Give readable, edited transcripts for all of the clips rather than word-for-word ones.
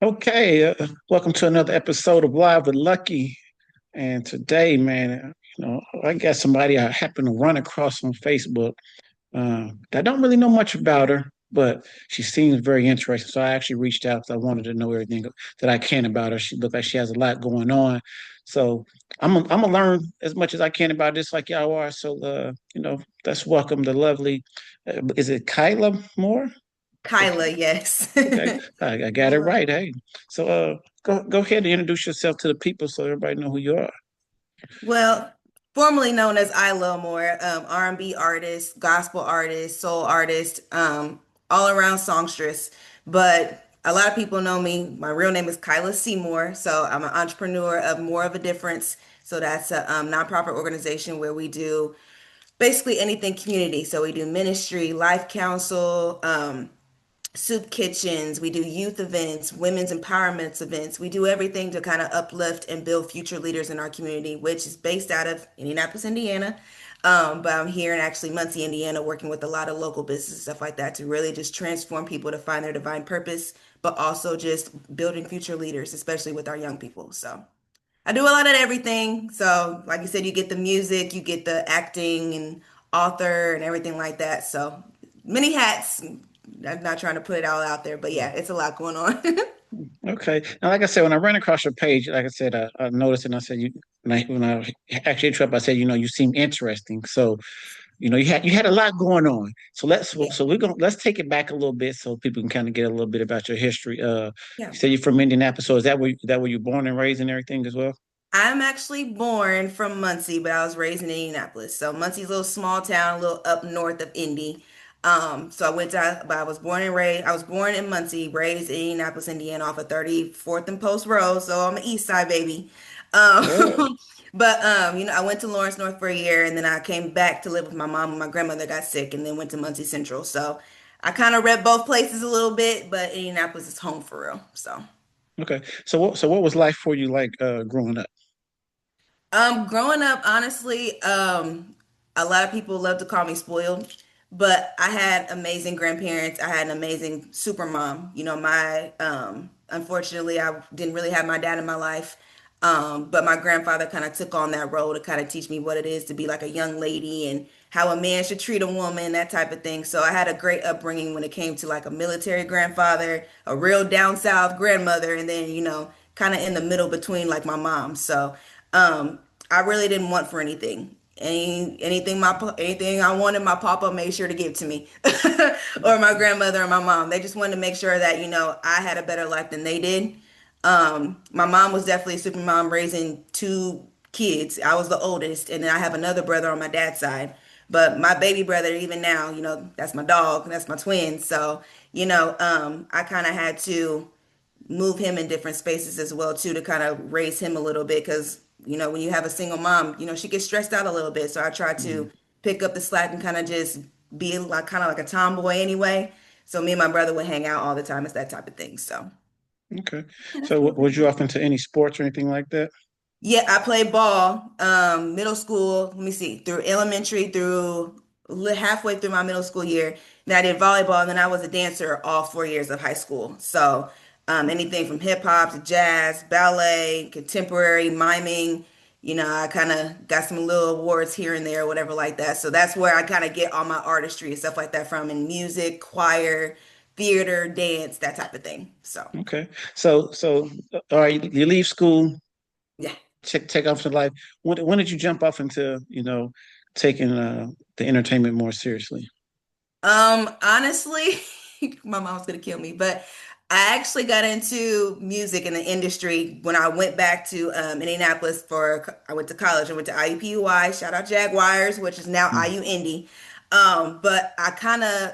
Okay, welcome to another episode of Live with Lucky. And today, man, I got somebody I happen to run across on Facebook that I don't really know much about her, but she seems very interesting. So I actually reached out because I wanted to know everything that I can about her. She looked like she has a lot going on. So I'm gonna learn as much as I can about this, like y'all are. So let's welcome the lovely. Is it Kyla Moore? Kyla, yes. Okay, I got it right. Hey, so go ahead and introduce yourself to the people so everybody know who you are. Well, formerly known as I Love More, R&B artist, gospel artist, soul artist, all around songstress. But a lot of people know me. My real name is Kylah C. Moore, so I'm an entrepreneur of More of a Difference. So that's a nonprofit organization where we do basically anything community. So we do ministry, life counsel, soup kitchens, we do youth events, women's empowerment events. We do everything to kind of uplift and build future leaders in our community, which is based out of Indianapolis, Indiana. But I'm here in actually Muncie, Indiana, working with a lot of local businesses, stuff like that, to really just transform people to find their divine purpose, but also just building future leaders, especially with our young people. So I do a lot of everything. So, like you said, you get the music, you get the acting and author and everything like that. So many hats. I'm not trying to put it all out there, but yeah, it's a lot going on. Okay, and like I said, when I ran across your page, like I said, I noticed and I said when I actually interrupted, I said, you seem interesting. So, you had a lot going on. So Yeah. let's take it back a little bit so people can kind of get a little bit about your history. Yeah. You said you're from Indianapolis, so is that where you're born and raised and everything as well? I'm actually born from Muncie, but I was raised in Indianapolis. So Muncie's a little small town, a little up north of Indy. So but I was born and raised, I was born in Muncie, raised in Indianapolis, Indiana, off of 34th and Post Road. So I'm an East Side baby. Oh, But I went to Lawrence North for a year, and then I came back to live with my mom when my grandmother got sick, and then went to Muncie Central. So I kind of read both places a little bit, but Indianapolis is home for real. So. okay. So what was life for you like growing up? Growing up, honestly, a lot of people love to call me spoiled, but I had amazing grandparents. I had an amazing super mom. Unfortunately, I didn't really have my dad in my life. But my grandfather kind of took on that role to kind of teach me what it is to be like a young lady and how a man should treat a woman, that type of thing. So I had a great upbringing when it came to like a military grandfather, a real down south grandmother, and then, kind of in the middle between like my mom. So, um, I really didn't want for anything. Anything I wanted, my papa made sure to give to me, or my grandmother or my mom. They just wanted to make sure that I had a better life than they did. My mom was definitely a super mom, raising two kids. I was the oldest, and then I have another brother on my dad's side. But my baby brother, even now, that's my dog, that's my twin. So, I kind of had to move him in different spaces as well too to kind of raise him a little bit because when you have a single mom, she gets stressed out a little bit. So I try to Mhm. pick up the slack and kind of just be like kind of like a tomboy anyway. So me and my brother would hang out all the time. It's that type of thing. So Okay. yeah, that's So a little bit was about you me. off into any sports or anything like that? Yeah, I played ball, middle school. Let me see, through elementary, through halfway through my middle school year. Then I did volleyball, and then I was a dancer all 4 years of high school. So, anything from hip hop to jazz, ballet, contemporary, miming. I kind of got some little awards here and there, whatever like that. So that's where I kind of get all my artistry and stuff like that from, in music, choir, theater, dance, that type of thing. So, Okay. So all right, you leave school, yeah. take off to life. When did you jump off into, taking the entertainment more seriously? Honestly, my mom's gonna kill me, but I actually got into music in the industry when I went back to Indianapolis I went to college. I went to IUPUI, shout out Jaguars, which is now Mm. IU Indy. But I kind of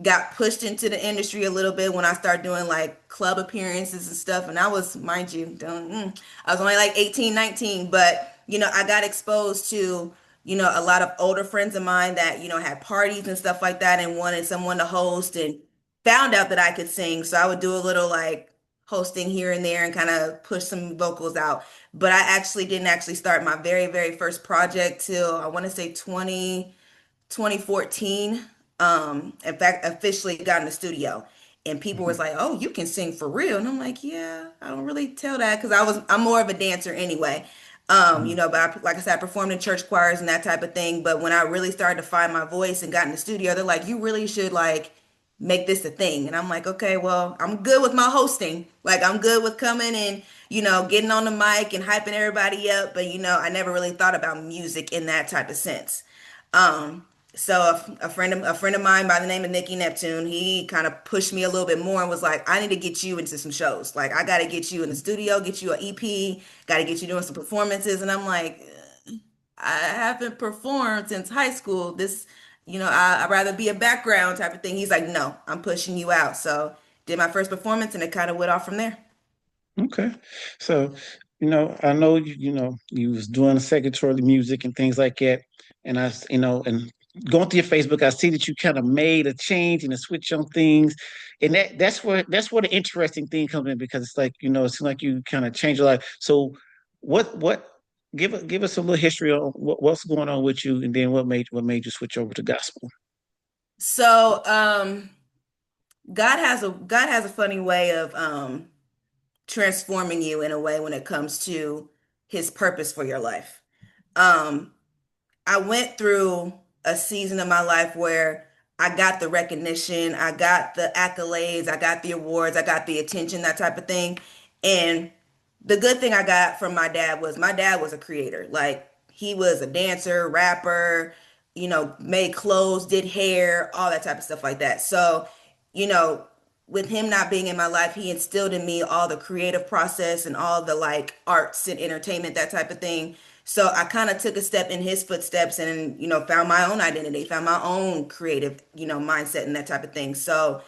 got pushed into the industry a little bit when I started doing like club appearances and stuff. And I was, mind you, I was only like 18, 19, but I got exposed to a lot of older friends of mine that, had parties and stuff like that and wanted someone to host, and found out that I could sing. So I would do a little like hosting here and there and kind of push some vocals out. But I actually didn't actually start my very, very first project till I want to say 2014. In fact, officially got in the studio. And people was Mhm. like, "Oh, you can sing for real." And I'm like, "Yeah, I don't really tell that because I'm more of a dancer anyway." Mhm. But like I said, I performed in church choirs and that type of thing. But when I really started to find my voice and got in the studio, they're like, "You really should like make this a thing." And I'm like, "Okay, well, I'm good with my hosting. Like I'm good with coming and, getting on the mic and hyping everybody up, but I never really thought about music in that type of sense." Um, so a friend of mine by the name of Nikki Neptune, he kind of pushed me a little bit more and was like, "I need to get you into some shows. Like I got to get you in the studio, get you an EP, got to get you doing some performances." And I'm like, I haven't performed since high school. I'd rather be a background type of thing. He's like, "No, I'm pushing you out." So did my first performance and it kind of went off from there. Okay. So, I know you was doing secretary music and things like that. And and going through your Facebook, I see that you kind of made a change and a switch on things. And that's where the interesting thing comes in because it's like, it seems like you kind of changed your life. So what give us a little history on what's going on with you and then what made you switch over to gospel? So God has a funny way of transforming you in a way when it comes to his purpose for your life. Um, I went through a season of my life where I got the recognition, I got the accolades, I got the awards, I got the attention, that type of thing. And the good thing I got from my dad was a creator. Like he was a dancer, rapper, made clothes, did hair, all that type of stuff like that. So, you know, with him not being in my life, he instilled in me all the creative process and all the like arts and entertainment, that type of thing. So I kind of took a step in his footsteps and, found my own identity, found my own creative, mindset and that type of thing. So,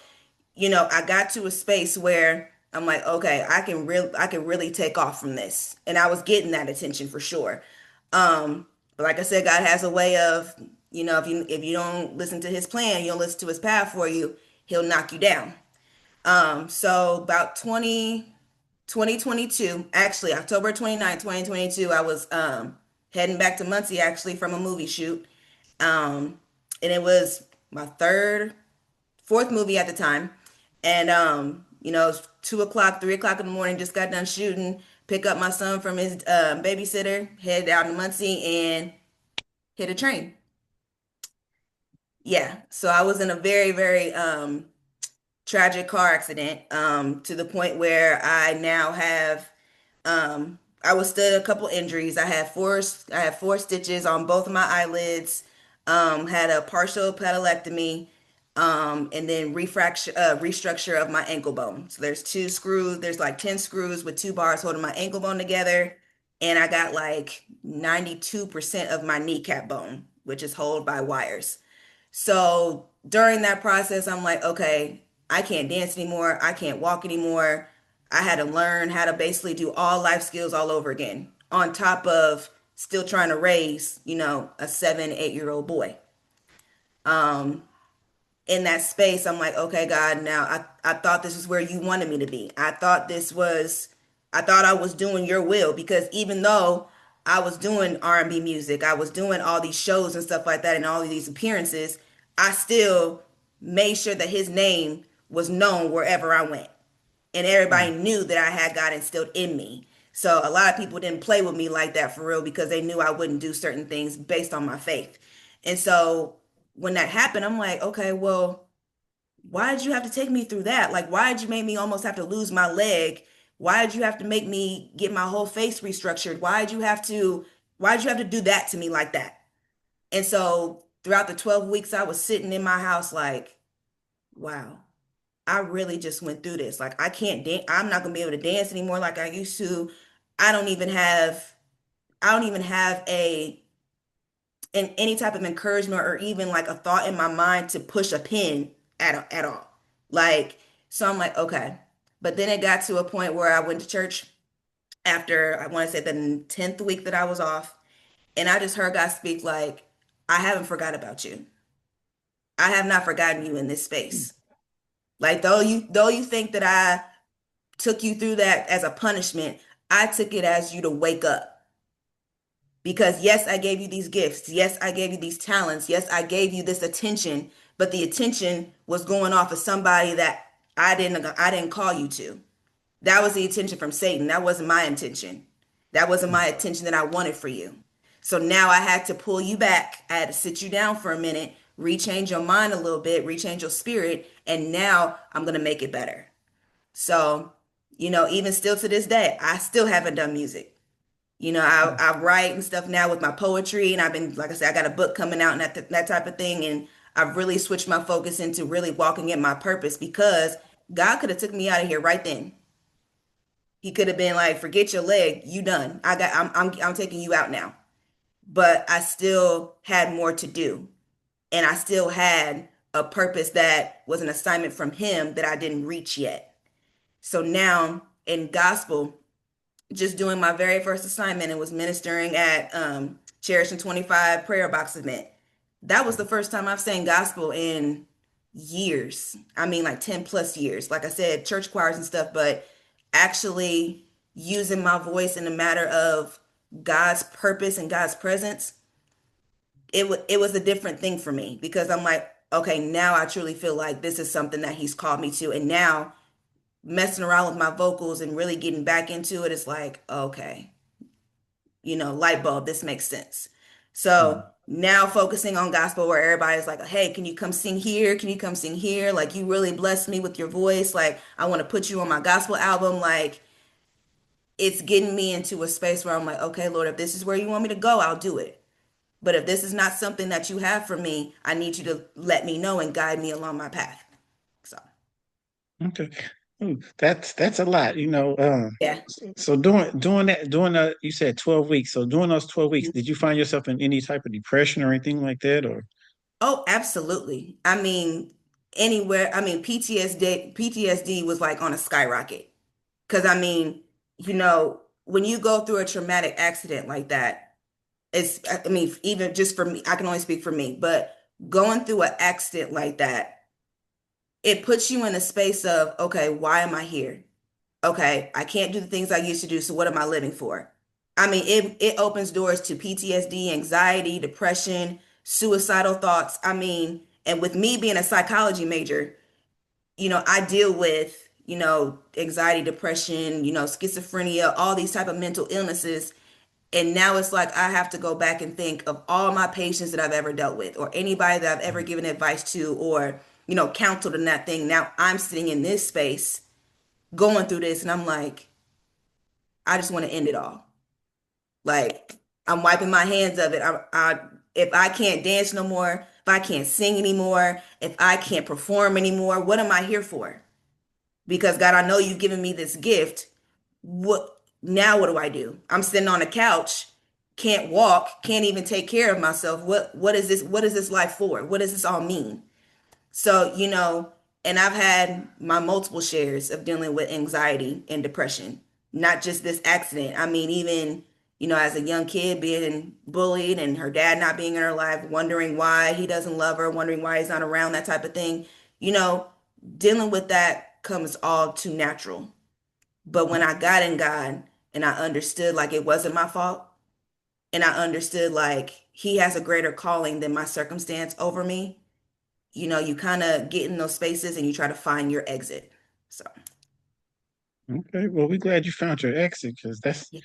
I got to a space where I'm like, okay, I can really take off from this. And I was getting that attention for sure. But like I said, God has a way of, if you don't listen to his plan, you don't listen to his path for you, he'll knock you down. So about 2022, actually October 29th, 2022, I was heading back to Muncie actually from a movie shoot. Um, and it was my fourth movie at the time. And it was 2 o'clock, 3 o'clock in the morning, just got done shooting, pick up my son from his babysitter, head out to Muncie and hit a train. Yeah. So I was in a very, very tragic car accident, to the point where I now have I was still a couple injuries. I had four stitches on both of my eyelids, had a partial patelectomy, and then restructure of my ankle bone. So there's two screws, there's like 10 screws with two bars holding my ankle bone together. And I got like 92% of my kneecap bone, which is held by wires. So during that process, I'm like, okay, I can't dance anymore. I can't walk anymore. I had to learn how to basically do all life skills all over again, on top of still trying to raise, a 7, 8-year-old boy. Um, in that space, I'm like, okay, God, now I thought this is where you wanted me to be. I thought I was doing your will because even though I was doing R&B music, I was doing all these shows and stuff like that and all of these appearances, I still made sure that his name was known wherever I went. And everybody knew that I had God instilled in me. So a lot of people didn't play with me like that for real because they knew I wouldn't do certain things based on my faith. And so when that happened, I'm like, okay, well, why did you have to take me through that? Like, why did you make me almost have to lose my leg? Why did you have to make me get my whole face restructured? Why did you have to do that to me like that? And so throughout the 12 weeks I was sitting in my house like, wow, I really just went through this. Like I can't dance. I'm not gonna be able to dance anymore like I used to. I don't even have I don't even have any type of encouragement or even like a thought in my mind to push a pin at all. Like, so I'm like, okay. But then it got to a point where I went to church after I want to say the 10th week that I was off, and I just heard God speak like, I haven't forgot about you. I have not forgotten you in this space. Like though you think that I took you through that as a punishment, I took it as you to wake up. Because yes, I gave you these gifts. Yes, I gave you these talents. Yes, I gave you this attention, but the attention was going off of somebody that I didn't call you to. That was the attention from Satan. That wasn't my intention. That wasn't my attention that I wanted for you. So now I had to pull you back. I had to sit you down for a minute, rechange your mind a little bit, rechange your spirit, and now I'm going to make it better. So, even still to this day, I still haven't done music. I write and stuff now with my poetry, and I've been, like I said, I got a book coming out and that type of thing. And I've really switched my focus into really walking in my purpose because God could have took me out of here right then. He could have been like, forget your leg, you done. I'm taking you out now. But I still had more to do. And I still had a purpose that was an assignment from him that I didn't reach yet. So now in gospel, just doing my very first assignment and was ministering at Cherish and 25 prayer box event. That was the first time I've sang gospel in years. I mean, like 10 plus years. Like I said, church choirs and stuff, but actually using my voice in a matter of God's purpose and God's presence, it was a different thing for me because I'm like, okay, now I truly feel like this is something that he's called me to. And now messing around with my vocals and really getting back into it is like, okay, light bulb, this makes sense. So now focusing on gospel where everybody's like, hey, can you come sing here? Can you come sing here? Like, you really blessed me with your voice. Like, I want to put you on my gospel album. Like, it's getting me into a space where I'm like, okay, Lord, if this is where you want me to go, I'll do it. But if this is not something that you have for me, I need you to let me know and guide me along my path. So, Okay. That's a lot, yeah. so doing that, you said 12 weeks. So during those 12 weeks, did you find yourself in any type of depression or anything like that? Or Oh, absolutely. I mean, PTSD was like on a skyrocket. Because I mean, when you go through a traumatic accident like that, I mean, even just for me, I can only speak for me, but going through an accident like that, it puts you in a space of, okay, why am I here? Okay, I can't do the things I used to do, so what am I living for? I mean, it opens doors to PTSD, anxiety, depression, suicidal thoughts. I mean, and with me being a psychology major, I deal with, anxiety, depression, schizophrenia, all these type of mental illnesses. And now it's like I have to go back and think of all my patients that I've ever dealt with, or anybody that I've ever given advice to, or, counseled in that thing. Now I'm sitting in this space going through this, and I'm like, I just want to end it all. Like, I'm wiping my hands of it. If I can't dance no more, if I can't sing anymore, if I can't perform anymore, what am I here for? Because God, I know you've given me this gift. What do I do? I'm sitting on a couch, can't walk, can't even take care of myself. What is this? What is this life for? What does this all mean? So, and I've had my multiple shares of dealing with anxiety and depression, not just this accident. I mean, even, as a young kid being bullied and her dad not being in her life, wondering why he doesn't love her, wondering why he's not around, that type of thing. You know, Dealing with that comes all too natural. But when I got in God and I understood like it wasn't my fault, and I understood like he has a greater calling than my circumstance over me, you kind of get in those spaces and you try to find your exit. So, okay, well, we're glad you found your exit because that's, yeah.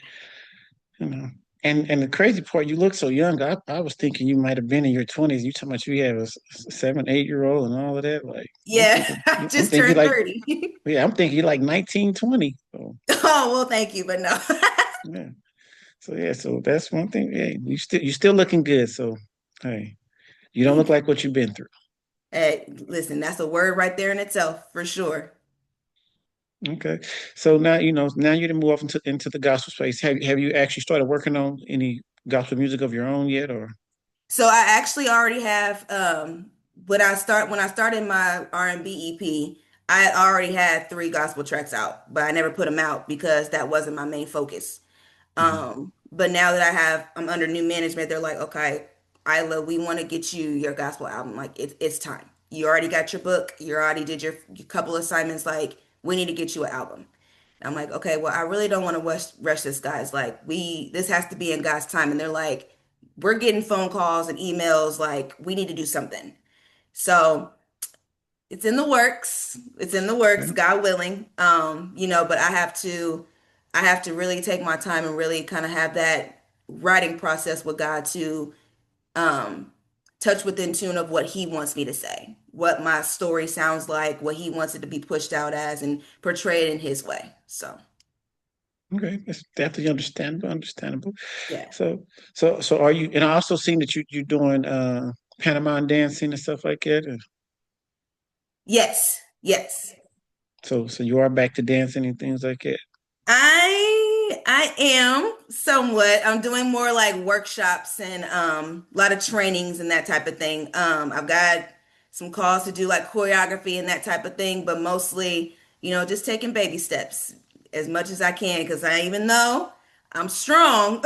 you know, and the crazy part, you look so young. I was thinking you might have been in your 20s. You talking about you have a 7, 8 year old and all of that. Like Yeah, I I'm just thinking turned like, 30. yeah, I'm thinking like 19, 20. So Oh, well, thank you, but no. yeah. So yeah, so that's one thing. Yeah, you still looking good. So hey, you don't look Thank you. like what you've been through. Hey, listen, that's a word right there in itself, for sure. Okay. So now you didn't move off into the gospel space. Have you actually started working on any gospel music of your own yet, or? So I actually already have when I started my R&B EP, I already had three gospel tracks out, but I never put them out because that wasn't my main focus. Mhm. But now that I'm under new management, they're like, okay, Isla, we want to get you your gospel album. Like, it's time. You already got your book. You already did your couple assignments. Like, we need to get you an album. I'm like, okay, well, I really don't want to rush this, guys. Like, this has to be in God's time. And they're like, we're getting phone calls and emails. Like, we need to do something. So It's in the works. It's in the Okay. works, God willing. But I have to really take my time and really kind of have that writing process with God to um touch within tune of what he wants me to say, what my story sounds like, what he wants it to be pushed out as and portrayed in his way. So, Okay, that's definitely understandable. Understandable. yeah. So, so are you? And I also seen that you're doing Panama dancing and stuff like that. Yes. So you are back to dancing and things like that. I am somewhat. I'm doing more like workshops and a lot of trainings and that type of thing. I've got some calls to do like choreography and that type of thing, but mostly, just taking baby steps as much as I can because I even though I'm strong,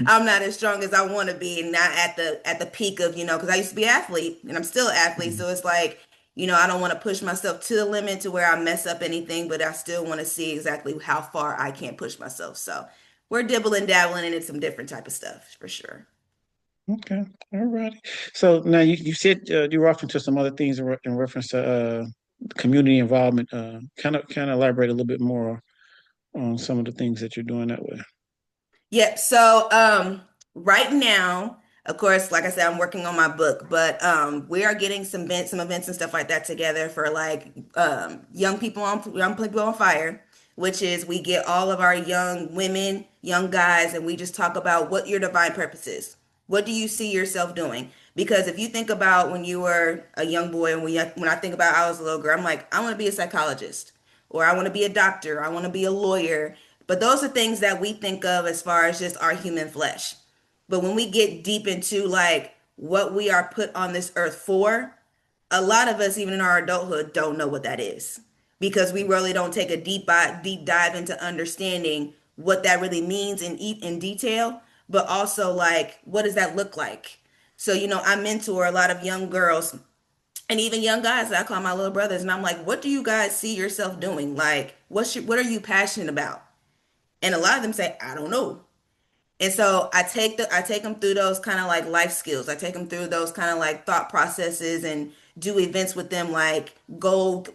I'm not as strong as I want to be and not at the peak of, because I used to be an athlete and I'm still an athlete, Mhm. so it's like I don't want to push myself to the limit to where I mess up anything, but I still want to see exactly how far I can push myself. So we're dibbling dabbling into some different type of stuff for sure. Okay, all righty. So now you said you were off into some other things in reference to community involvement. Kind of elaborate a little bit more on some of the things that you're doing that way. Yep. So, right now, of course, like I said, I'm working on my book, but we are getting some events and stuff like that together for like young people on fire, which is we get all of our young women, young guys, and we just talk about what your divine purpose is. What do you see yourself doing? Because if you think about when you were a young boy, and when I think about I was a little girl, I'm like, I want to be a psychologist or I want to be a doctor, I want to be a lawyer. But those are things that we think of as far as just our human flesh. But when we get deep into like what we are put on this earth for, a lot of us, even in our adulthood, don't know what that is because we really don't take a deep dive into understanding what that really means in detail, but also like what does that look like? So, I mentor a lot of young girls and even young guys that I call my little brothers, and I'm like, what do you guys see yourself doing? Like, what are you passionate about? And a lot of them say, I don't know. And so I take them through those kind of like life skills. I take them through those kind of like thought processes and do events with them like goal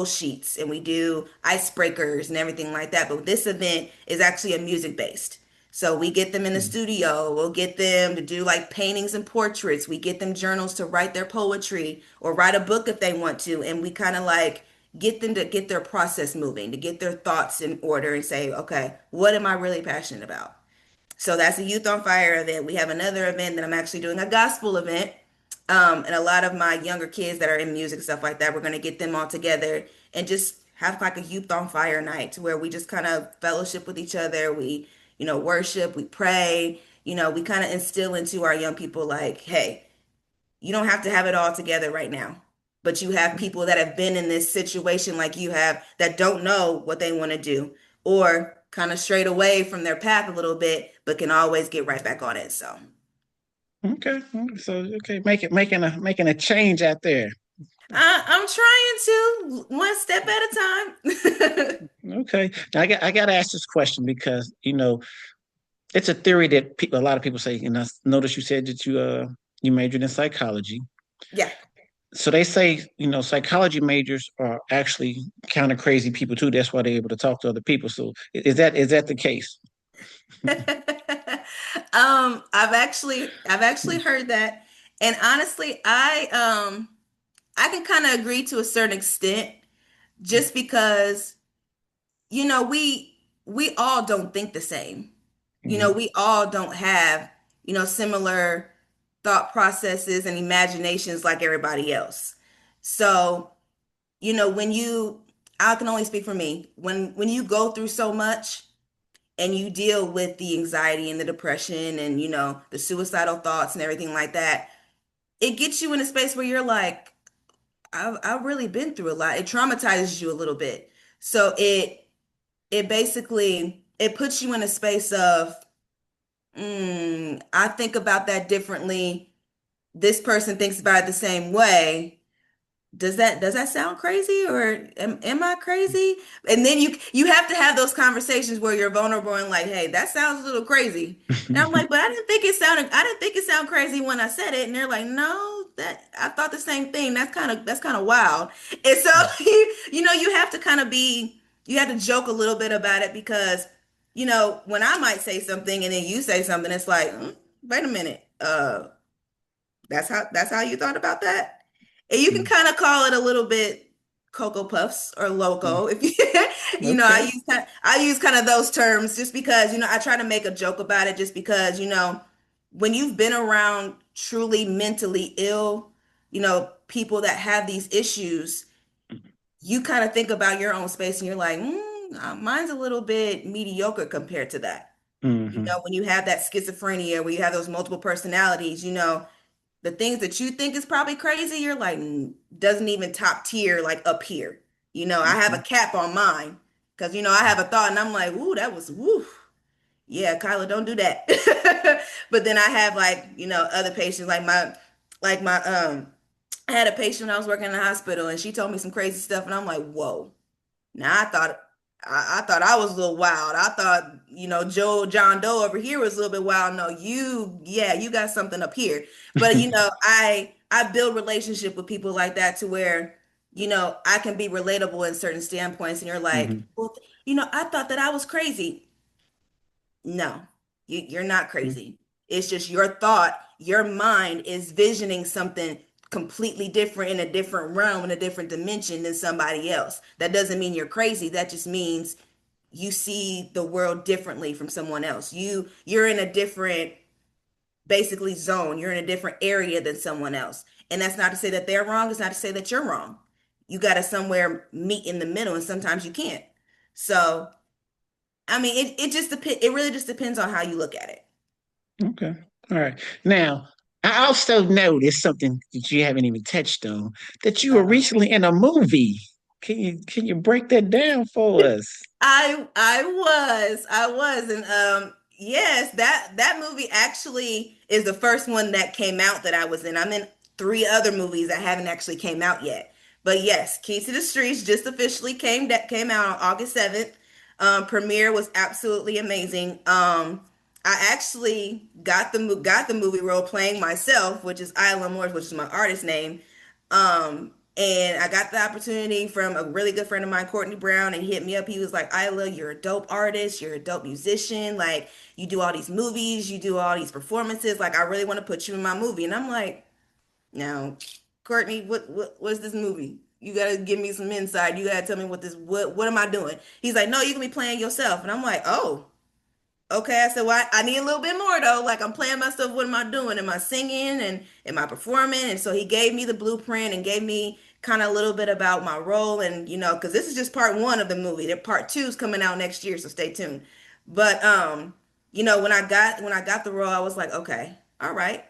sheets, and we do icebreakers and everything like that. But this event is actually a music based. So we get them in the studio. We'll get them to do like paintings and portraits. We get them journals to write their poetry or write a book if they want to. And we kind of like get them to get their process moving, to get their thoughts in order and say, okay, what am I really passionate about? So that's a Youth on Fire event. We have another event that I'm actually doing a gospel event. And a lot of my younger kids that are in music, stuff like that, we're going to get them all together and just have like a Youth on Fire night where we just kind of fellowship with each other. We, worship, we pray, we kind of instill into our young people like, hey, you don't have to have it all together right now. But you have people that have been in this situation like you have that don't know what they want to do or kind of strayed away from their path a little bit, but can always get right back on it. So Okay, so okay, making a change out there. I'm trying to one step at a time. Okay, now I got to ask this question because it's a theory that a lot of people say, and I noticed you said that you majored in psychology. Yeah. So they say, psychology majors are actually kind of crazy people too. That's why they're able to talk to other people. So is that the case? I've actually heard that, and honestly, I can kind of agree to a certain extent, just because we all don't think the same. Mhm. We all don't have similar thought processes and imaginations like everybody else. So when you I can only speak for me. When you go through so much and you deal with the anxiety and the depression and the suicidal thoughts and everything like that, it gets you in a space where you're like, I've really been through a lot. It traumatizes you a little bit. So it basically it puts you in a space of, I think about that differently. This person thinks about it the same way. Does that sound crazy, or am I crazy? And then you have to have those conversations where you're vulnerable and like, hey, that sounds a little crazy. And I'm like, but I didn't think it sounded crazy when I said it. And they're like, no, that I thought the same thing. That's kind of wild. And so you have to kind of be you have to joke a little bit about it because when I might say something and then you say something, it's like, wait a minute, that's how you thought about that. And you can Mm. kind of call it a little bit Cocoa Puffs or Mm. loco if you Okay. I use kind of those terms just because I try to make a joke about it just because when you've been around truly mentally ill, people that have these issues, you kind of think about your own space and you're like, mine's a little bit mediocre compared to that. Hmm. When you have that schizophrenia, where you have those multiple personalities, the things that you think is probably crazy, you're like, doesn't even top tier like up here. I have a Okay. cap on mine because I have a thought and I'm like, ooh, that was woo. Yeah, Kyla, don't do that. But then I have like, other patients like my I had a patient when I was working in the hospital and she told me some crazy stuff and I'm like, whoa. Now I thought I was a little wild. I thought, John Doe over here was a little bit wild. No, you got something up here. But I build relationship with people like that to where, I can be relatable in certain standpoints. And you're like, Hmm. well, I thought that I was crazy. No, you're not crazy. It's just your thought, your mind is visioning something completely different in a different realm, in a different dimension than somebody else. That doesn't mean you're crazy. That just means you see the world differently from someone else. You're in a different basically zone. You're in a different area than someone else. And that's not to say that they're wrong. It's not to say that you're wrong. You got to somewhere meet in the middle, and sometimes you can't. So I mean, it just depends. It really just depends on how you look at it. Okay. All right. Now, I also noticed something that you haven't even touched on, that you were Uh-oh. recently in a movie. Can you break that down for us? I was and yes, that movie actually is the first one that came out that I was in. I'm in three other movies that haven't actually came out yet. But yes, Keys to the Streets just officially came out on August 7th. Premiere was absolutely amazing. I actually got the movie role playing myself, which is Isla Moore, which is my artist name. And I got the opportunity from a really good friend of mine, Courtney Brown, and he hit me up. He was like, Isla, you're a dope artist. You're a dope musician. Like, you do all these movies, you do all these performances. Like, I really want to put you in my movie. And I'm like, now, Courtney, what's this movie? You gotta give me some insight. You gotta tell me what am I doing? He's like, no, you can be playing yourself. And I'm like, oh, okay. I said, well, I need a little bit more though. Like I'm playing myself. What am I doing? Am I singing and am I performing? And so he gave me the blueprint and gave me kind of a little bit about my role. And because this is just part one of the movie. The part two is coming out next year, so stay tuned. But when I got the role, I was like, okay, all right.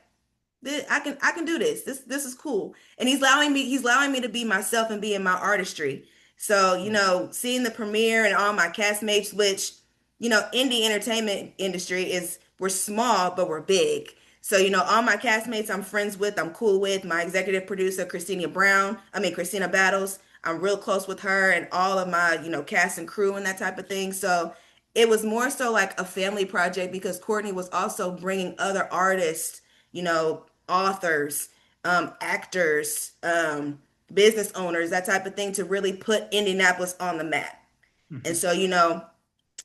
I can do this. This is cool. And he's allowing me to be myself and be in my artistry. So, seeing the premiere and all my castmates, which, indie entertainment industry is we're small, but we're big. So, all my castmates I'm friends with, I'm cool with. My executive producer, Christina Battles, I'm real close with her and all of my, cast and crew and that type of thing. So it was more so like a family project because Courtney was also bringing other artists, authors, actors, business owners, that type of thing to really put Indianapolis on the map. And Mhm. so,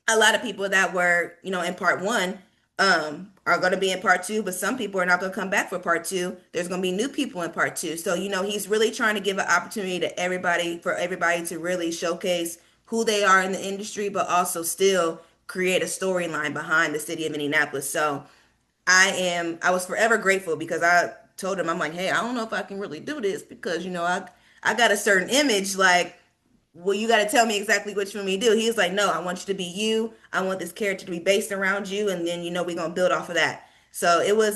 a lot of people that were, in part one, are going to be in part two, but some people are not going to come back for part two. There's going to be new people in part two. So, he's really trying to give an opportunity to everybody, for everybody to really showcase who they are in the industry, but also still create a storyline behind the city of Indianapolis. So, I was forever grateful because I told him, I'm like, hey, I don't know if I can really do this because, I got a certain image. Like, well, you got to tell me exactly what you want me to do. He was like, no, I want you to be you. I want this character to be based around you. And then, we're going to build off of that. So it was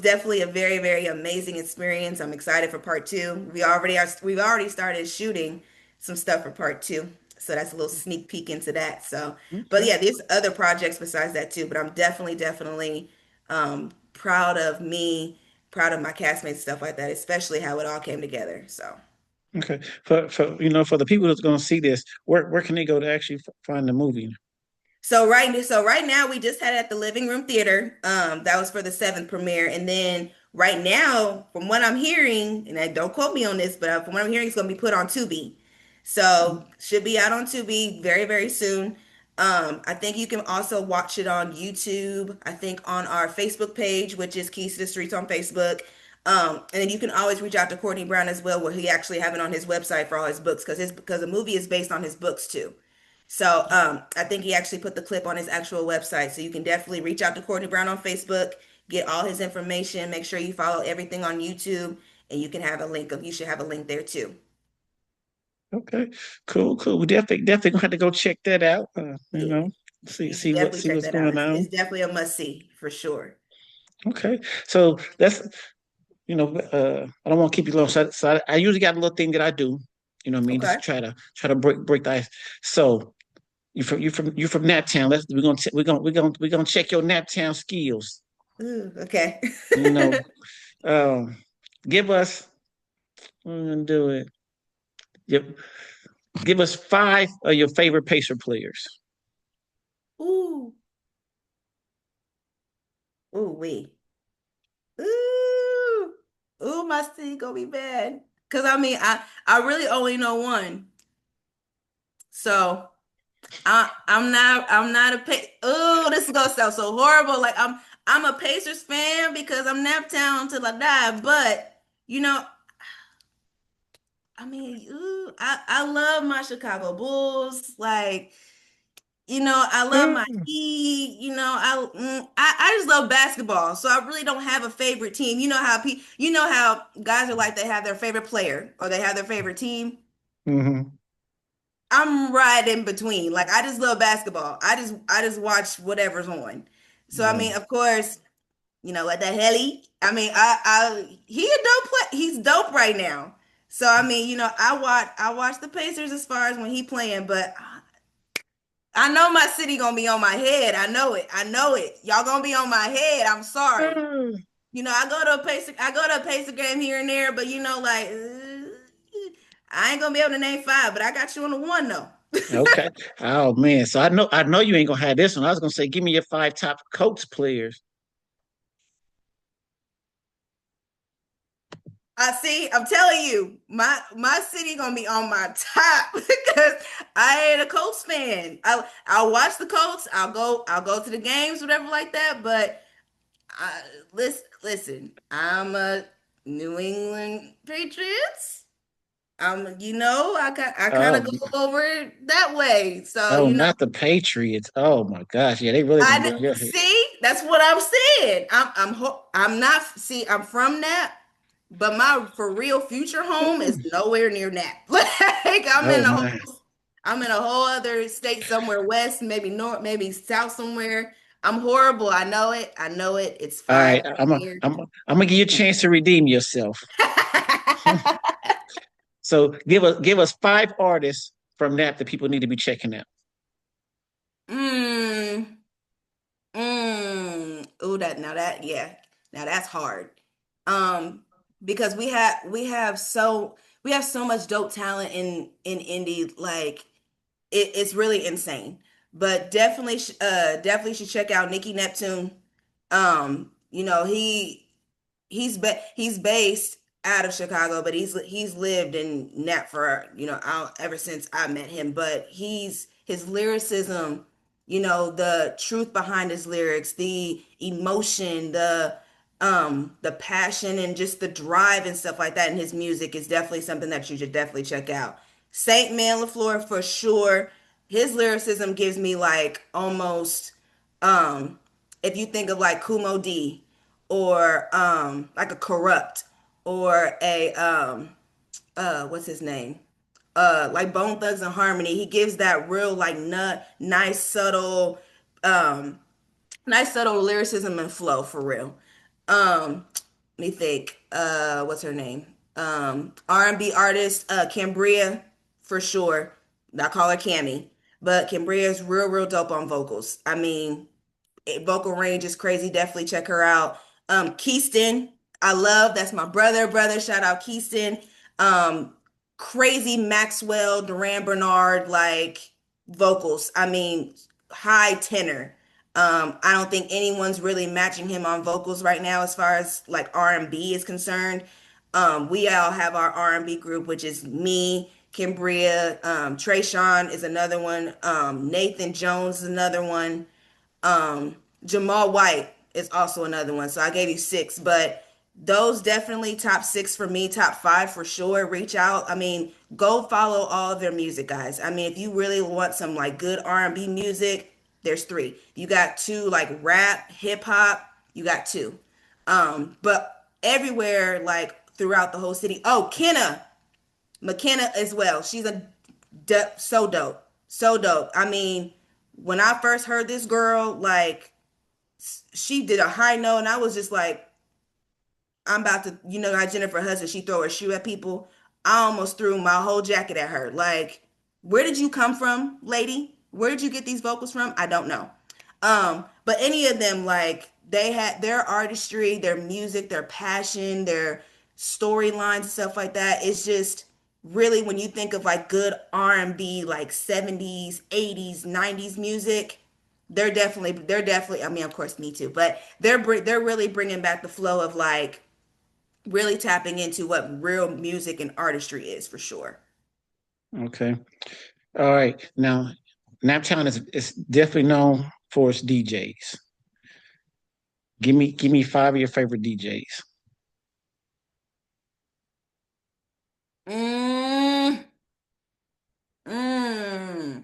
definitely a very, very amazing experience. I'm excited for part two. We've already started shooting some stuff for part two. So that's a little sneak peek into that. So, but Okay. yeah, there's other projects besides that too. But I'm definitely proud of me, proud of my castmates, stuff like that, especially how it all came together. So. Okay. For the people that's going to see this, where can they go to actually find the movie? So right now we just had it at the Living Room Theater. That was for the seventh premiere, and then Right now, from what I'm hearing, and I don't quote me on this, but from what I'm hearing, it's going to be put on Tubi. So should be out on Tubi very, very soon. I think you can also watch it on YouTube. I think on our Facebook page, which is Keys to the Streets on Facebook. And then you can always reach out to Courtney Brown as well, where he actually have it on his website for all his books, because the movie is based on his books too. So I think he actually put the clip on his actual website. So you can definitely reach out to Courtney Brown on Facebook, get all his information, make sure you follow everything on YouTube, and you can have a link of you should have a link there too. Okay, cool, cool. We definitely gonna have to go check that out. Yeah, you should definitely see check what's that out. going It's on. definitely a must see for sure. Okay, so that's I don't want to keep you long. I usually got a little thing that I do. You know what I mean? Just Okay. to try to break the ice. So you from Naptown. We're gonna check your Naptown skills. Ooh, okay. You know, um, give us. I'm gonna do it. Give, give us five of your favorite Pacer players. Ooh, ooh, wee. Ooh, ooh, my city gonna be bad. Cause I mean, I really only know one. So I'm not a oh, this is gonna sound so horrible. Like I'm a Pacers fan because I'm Naptown till I die. But you know, I mean, ooh, I love my Chicago Bulls. Like, I love my Mm, Heat. I just love basketball. So I really don't have a favorite team. You know how guys are like they have their favorite player or they have their favorite team. hmm I'm right in between. Like I just love basketball. I just watch whatever's on. So I Yeah. mean, of course, what the hell I mean, he a dope play. He's dope right now. So I mean, I watch the Pacers as far as when he playing, but I know my city gonna be on my head. I know it. I know it. Y'all gonna be on my head. I'm sorry. Mm. I go to a Pacer game here and there, but like I ain't gonna be able to name five, but I got you on the one though. Okay. Oh man. So I know you ain't gonna have this one. I was gonna say, give me your five top Colts players. I see. I'm telling you, my city gonna be on my top because I ain't a Colts fan. I'll watch the Colts. I'll go to the games, whatever like that. But listen. I'm a New England Patriots. I kind of Oh, go over it that way. So oh, not the Patriots. Oh my gosh. Yeah, they really gonna be on your head. see. That's what I'm saying. I'm not. See, I'm from that. But my for real future home is Mm. nowhere near Nap. Like Oh my. I'm in a whole other state somewhere west, maybe north, maybe south somewhere. I'm horrible. I know it. I know it. It's All fine. right. I don't care. I'm gonna give you a chance to redeem yourself. So give us five artists from that people need to be checking out. mm, Oh, yeah. Now that's hard. Um, because we have so much dope talent in indie. Like it's really insane. But definitely should check out Nikki Neptune. He's based out of Chicago, but he's lived in Nap for ever since I met him. But his lyricism, the truth behind his lyrics, the emotion, the passion and just the drive and stuff like that in his music is definitely something that you should definitely check out. Saint Man LaFleur for sure. His lyricism gives me like almost um if you think of like Kumo D or like a Corrupt or a what's his name? Like Bone Thugs and Harmony. He gives that real like nice um nice subtle lyricism and flow for real. Let me think. What's her name? R&B artist, Cambria, for sure. I call her Cammy, but Cambria is real dope on vocals. I mean, vocal range is crazy. Definitely check her out. Keyston, I love. That's my brother. Shout out Keyston. Um, Crazy Maxwell, Duran Bernard, like vocals. I mean, high tenor. I don't think anyone's really matching him on vocals right now as far as like R&B is concerned. We all have our R&B group, which is me, Kimbria, Trey Sean is another one, Nathan Jones is another one, Jamal White is also another one. So I gave you six, but those definitely top six for me, top five for sure. Reach out. I mean, go follow all of their music, guys. I mean, if you really want some like good R&B music, there's three. You got two like rap, hip hop. You got two. But everywhere, like throughout the whole city. Oh, McKenna as well. She's so dope, so dope. I mean, when I first heard this girl, like she did a high note, and I was just like, I'm about to, how Jennifer Hudson, she throw her shoe at people. I almost threw my whole jacket at her. Like, where did you come from, lady? Where did you get these vocals from? I don't know. But any of them, like, they had their artistry, their music, their passion, their storylines and stuff like that. It's just really when you think of like good R&B, like 70s, 80s, 90s music, they're definitely, I mean, of course me too, but they're really bringing back the flow of like really tapping into what real music and artistry is for sure. Okay. All right. Now, Naptown is definitely known for its DJs. Give me five of your favorite DJs. Mm, mm.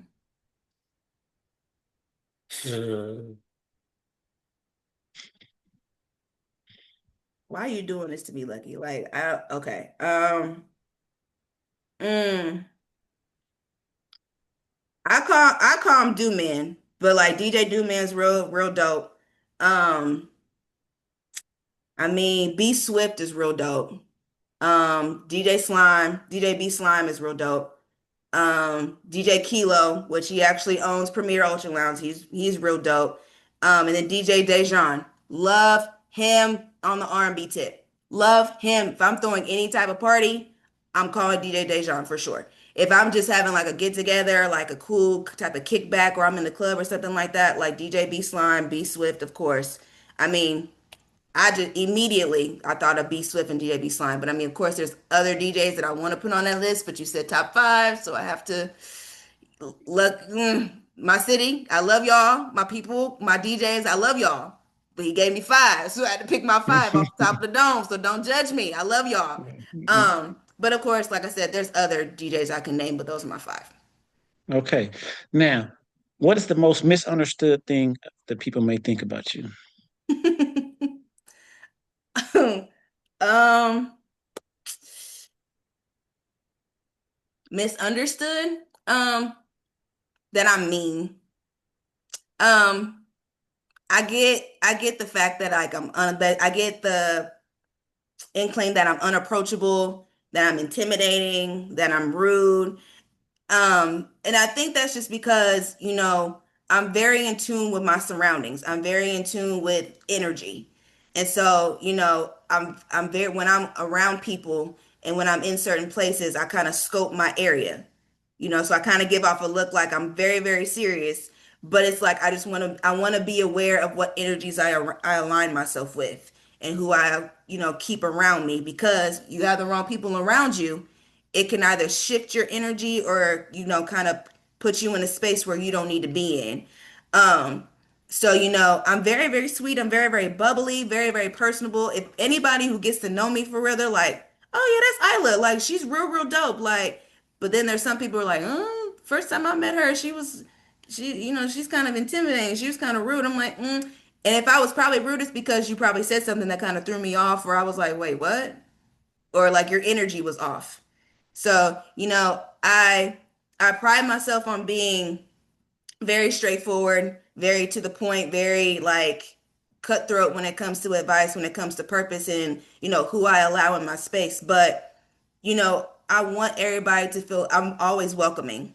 Why are you doing this to me, Lucky? Like, okay. Mm. I call him Do Man, but like DJ Do Man's real dope. Um, I mean, B Swift is real dope. DJ B Slime is real dope. DJ Kilo, which he actually owns Premier Ultra Lounge. He's real dope. And then DJ Dejan. Love him on the R&B tip. Love him. If I'm throwing any type of party, I'm calling DJ Dejan for sure. If I'm just having like a get together, like a cool type of kickback, or I'm in the club or something like that, like DJ B Slime, B Swift, of course. I mean, I just immediately I thought of B Swift and DJB Slime, but I mean, of course, there's other DJs that I want to put on that list. But you said top five, so I have to look. My city, I love y'all. My people, my DJs, I love y'all. But he gave me five, so I had to pick my five off the top of the dome. So don't judge me. I love y'all. But of course, like I said, there's other DJs I can name, but those are my five. Okay. Now, what is the most misunderstood thing that people may think about you? um, Misunderstood. That I'm mean. Um, I get the fact that like that I get the inkling that I'm unapproachable, that I'm intimidating, that I'm rude. And I think that's just because, I'm very in tune with my surroundings. I'm very in tune with energy. And so, I'm very when I'm around people and when I'm in certain places, I kind of scope my area. So I kind of give off a look like I'm very, very serious, but it's like I want to be aware of what energies I align myself with and who I, keep around me because you have the wrong people around you, it can either shift your energy or kind of put you in a space where you don't need to be in. So I'm very, very sweet. I'm very, very bubbly, very, very personable. If anybody who gets to know me for real, they're like, oh yeah, that's Isla, like she's real, real dope. Like, but then there's some people who are like, first time I met her, she's kind of intimidating, she was kind of rude. I'm like, and if I was probably rude, it's because you probably said something that kind of threw me off, or I was like, wait, what? Or like your energy was off. So, I pride myself on being very straightforward, very to the point, very like cutthroat when it comes to advice, when it comes to purpose and, who I allow in my space. But, I want everybody to feel I'm always welcoming.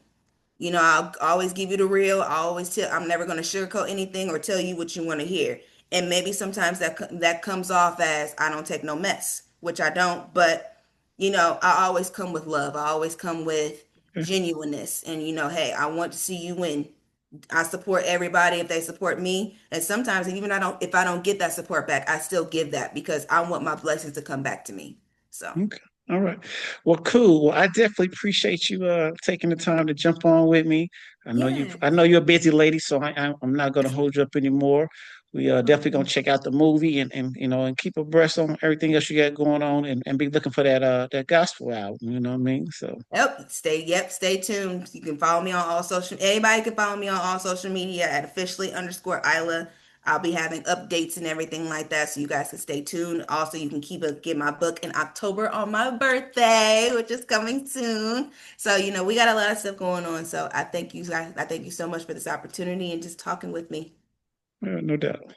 I'll always give you the real. I always tell I'm never going to sugarcoat anything or tell you what you want to hear. And maybe sometimes that comes off as I don't take no mess, which I don't, but I always come with love. I always come with Okay. genuineness and hey, I want to see you win. I support everybody if they support me. And sometimes even if I don't get that support back, I still give that because I want my blessings to come back to me. So Okay. All right. Well, cool. Well, I definitely appreciate you taking the time to jump on with me. I yes. know you're a busy lady, so I'm not gonna hold you up anymore. We definitely gonna Um, check out the movie and and keep abreast on everything else you got going on and be looking for that gospel album, you know what I mean? So stay tuned. You can follow me on all social anybody can follow me on all social media at officially _Isla. I'll be having updates and everything like that. So you guys can stay tuned. Also, you can get my book in October on my birthday, which is coming soon. So, we got a lot of stuff going on. So I thank you guys. I thank you so much for this opportunity and just talking with me. no doubt.